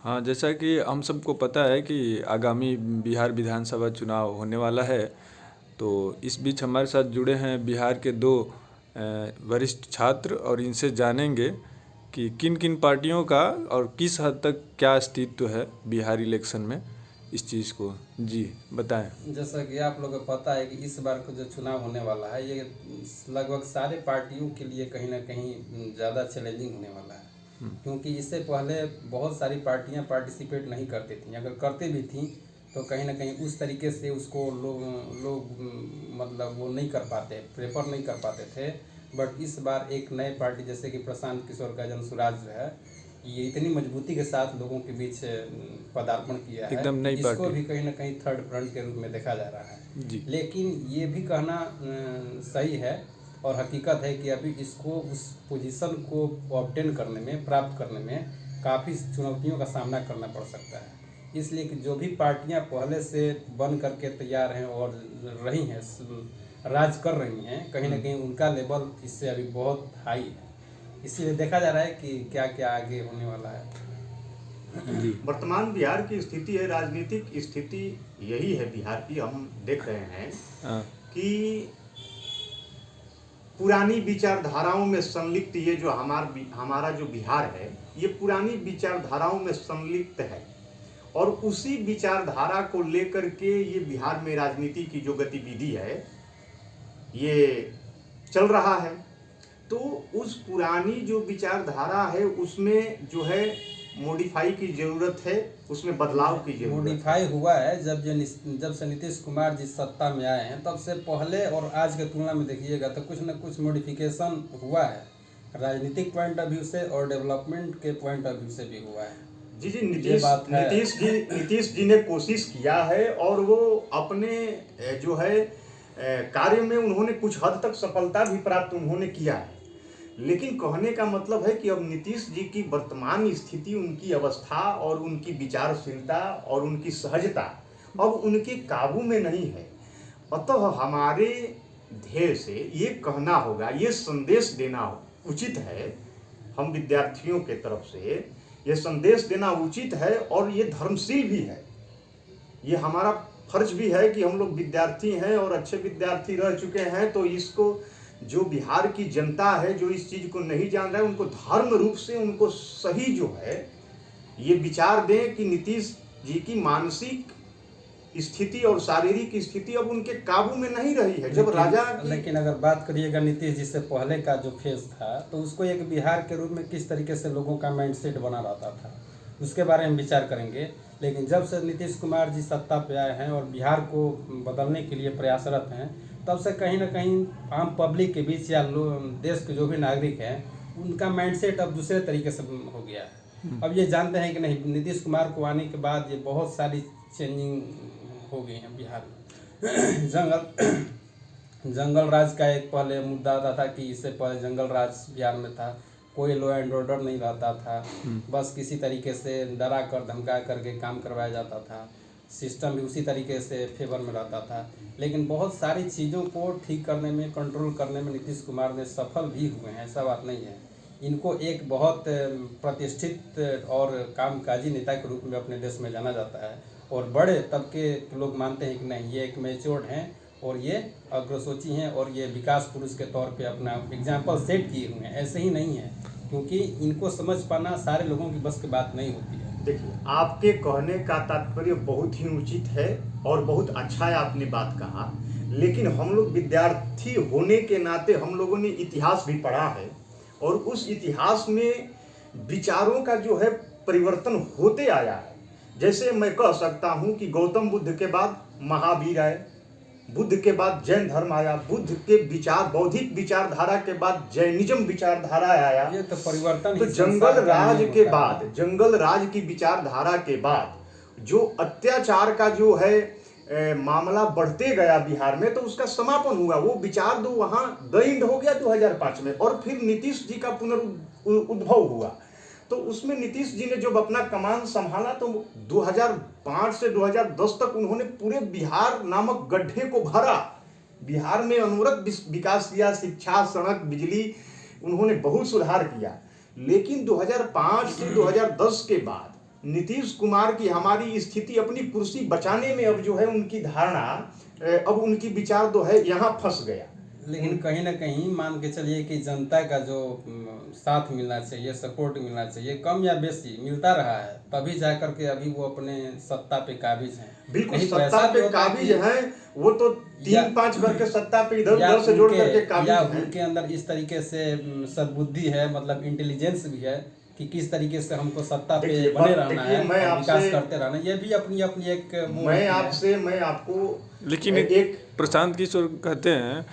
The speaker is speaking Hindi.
हाँ, जैसा कि हम सबको पता है कि आगामी बिहार विधानसभा चुनाव होने वाला है। तो इस बीच हमारे साथ जुड़े हैं बिहार के दो वरिष्ठ छात्र, और इनसे जानेंगे कि किन किन पार्टियों का और किस हद तक क्या अस्तित्व है बिहार इलेक्शन में, इस चीज़ को। जी बताएं। जैसा कि आप लोगों को पता है कि इस बार का जो चुनाव होने वाला है ये लगभग सारे पार्टियों के लिए कहीं ना कहीं ज़्यादा चैलेंजिंग होने वाला है। क्योंकि इससे पहले बहुत सारी पार्टियां पार्टिसिपेट नहीं करती थी, अगर करती भी थी तो कहीं ना कहीं उस तरीके से उसको लोग मतलब वो नहीं कर पाते, प्रेफर नहीं कर पाते थे। बट इस बार एक नए पार्टी जैसे कि प्रशांत किशोर का जनसुराज है, ये इतनी मजबूती के साथ लोगों के बीच पदार्पण किया है एकदम कि नई इसको पार्टी। भी कहीं ना कहीं थर्ड फ्रंट के रूप में देखा जा रहा है। जी। लेकिन ये भी कहना सही है और हकीकत है कि अभी इसको उस पोजीशन को ऑब्टेन करने में, प्राप्त करने में काफ़ी चुनौतियों का सामना करना पड़ सकता है। इसलिए कि जो भी पार्टियां पहले से बन करके तैयार हैं और रही हैं, राज कर रही हैं, कहीं ना कहीं उनका लेवल इससे अभी बहुत हाई है। इसीलिए देखा जा रहा है कि क्या क्या आगे होने वाला है। जी। वर्तमान बिहार की स्थिति है, राजनीतिक स्थिति यही है बिहार की। हम देख रहे हैं हाँ। कि पुरानी विचारधाराओं में संलिप्त ये जो हमारा जो बिहार है, ये पुरानी विचारधाराओं में संलिप्त है और उसी विचारधारा को लेकर के ये बिहार में राजनीति की जो गतिविधि है ये चल रहा है। तो उस पुरानी जो विचारधारा है उसमें जो है मॉडिफाई की जरूरत है, उसमें बदलाव की जरूरत है। मॉडिफाई हुआ है जब से नीतीश कुमार जी सत्ता में आए हैं, तब से पहले और आज के तुलना में देखिएगा तो कुछ न कुछ मॉडिफिकेशन हुआ है, राजनीतिक पॉइंट ऑफ व्यू से और डेवलपमेंट के पॉइंट ऑफ व्यू से भी हुआ है। जी जी, ये बात है। नीतीश जी ने कोशिश किया है और वो अपने जो है कार्य में उन्होंने कुछ हद तक सफलता भी प्राप्त उन्होंने किया है। लेकिन कहने का मतलब है कि अब नीतीश जी की वर्तमान स्थिति, उनकी अवस्था और उनकी विचारशीलता और उनकी सहजता अब उनके काबू में नहीं है। अतः हमारे ध्येय से ये कहना होगा, ये संदेश देना उचित है, हम विद्यार्थियों के तरफ से ये संदेश देना उचित है और ये धर्मशील भी है। ये हमारा फर्ज भी है कि हम लोग विद्यार्थी हैं और अच्छे विद्यार्थी रह चुके हैं, तो इसको जो बिहार की जनता है जो इस चीज़ को नहीं जान रहा है, उनको धर्म रूप से उनको सही जो है ये विचार दें कि नीतीश जी की मानसिक स्थिति और शारीरिक स्थिति अब उनके काबू में नहीं रही है। जब राजा लेकिन अगर बात करिएगा नीतीश जी से पहले का जो फेज था, तो उसको एक बिहार के रूप में किस तरीके से लोगों का माइंडसेट बना रहता था, उसके बारे में विचार करेंगे। लेकिन जब से नीतीश कुमार जी सत्ता पे आए हैं और बिहार को बदलने के लिए प्रयासरत हैं, तब से कहीं ना कहीं आम पब्लिक के बीच या देश के जो भी नागरिक हैं, उनका माइंडसेट अब दूसरे तरीके से हो गया है। अब ये जानते हैं कि नहीं, नीतीश कुमार को आने के बाद ये बहुत सारी चेंजिंग हो गई हैं बिहार में। जंगल राज का एक पहले मुद्दा आता था कि इससे पहले जंगल राज बिहार में था, कोई लॉ एंड ऑर्डर नहीं रहता था, बस किसी तरीके से डरा कर धमका करके काम करवाया जाता था, सिस्टम भी उसी तरीके से फेवर में रहता था। लेकिन बहुत सारी चीज़ों को ठीक करने में, कंट्रोल करने में नीतीश कुमार ने सफल भी हुए हैं, ऐसा बात नहीं है। इनको एक बहुत प्रतिष्ठित और कामकाजी नेता के रूप में अपने देश में जाना जाता है और बड़े तबके के लोग मानते हैं कि नहीं, ये एक मैच्योर्ड हैं और ये अग्रसोची हैं और ये विकास पुरुष के तौर पे अपना एग्जाम्पल सेट किए हुए हैं। ऐसे ही नहीं है, क्योंकि इनको समझ पाना सारे लोगों की बस की बात नहीं होती है। देखिए, आपके कहने का तात्पर्य बहुत ही उचित है और बहुत अच्छा है, आपने बात कहा। लेकिन हम लोग विद्यार्थी होने के नाते हम लोगों ने इतिहास भी पढ़ा है और उस इतिहास में विचारों का जो है परिवर्तन होते आया है। जैसे मैं कह सकता हूँ कि गौतम बुद्ध के बाद महावीर आए, बुद्ध के बाद जैन धर्म आया, बुद्ध के विचार, बौद्धिक विचारधारा के बाद जैनिज्म विचारधारा आया। ये तो परिवर्तन तो जंगल राज की विचारधारा के बाद जो अत्याचार का जो है मामला बढ़ते गया बिहार में, तो उसका समापन हुआ। वो विचार दो वहां द एंड हो गया 2005 में और फिर नीतीश जी का पुनरुद्भव हुआ। तो उसमें नीतीश जी ने जब अपना कमान संभाला तो 2005 से 2010 तक उन्होंने पूरे बिहार नामक गड्ढे को भरा। बिहार में अनवरत विकास किया, शिक्षा, सड़क, बिजली, उन्होंने बहुत सुधार किया। लेकिन 2005 से 2010 के बाद नीतीश कुमार की हमारी स्थिति अपनी कुर्सी बचाने में अब जो है उनकी धारणा अब उनकी विचार जो है यहाँ फंस गया। लेकिन कहीं ना कहीं मान के चलिए कि जनता का जो साथ मिलना चाहिए, सपोर्ट मिलना चाहिए, कम या बेसी मिलता रहा है, तभी जाकर के अभी वो अपने सत्ता पे काबिज हैं। बिल्कुल कहीं तो सत्ता ऐसा भी पे होता है काबिज कि- हैं, वो तो या- 3-5 करके सत्ता पे इधर या उधर से जोड़ उनके- करके काबिज या हैं। उनके अंदर इस तरीके से सद्बुद्धि है, मतलब इंटेलिजेंस भी है कि किस तरीके से हमको सत्ता पे देखिए, बने रहना देखिए, है मैं और विकास आपसे- करते रहना, ये भी अपनी अपनी एक वो होती है। मैं आपको लेकिन एक प्रशांत किशोर कहते हैं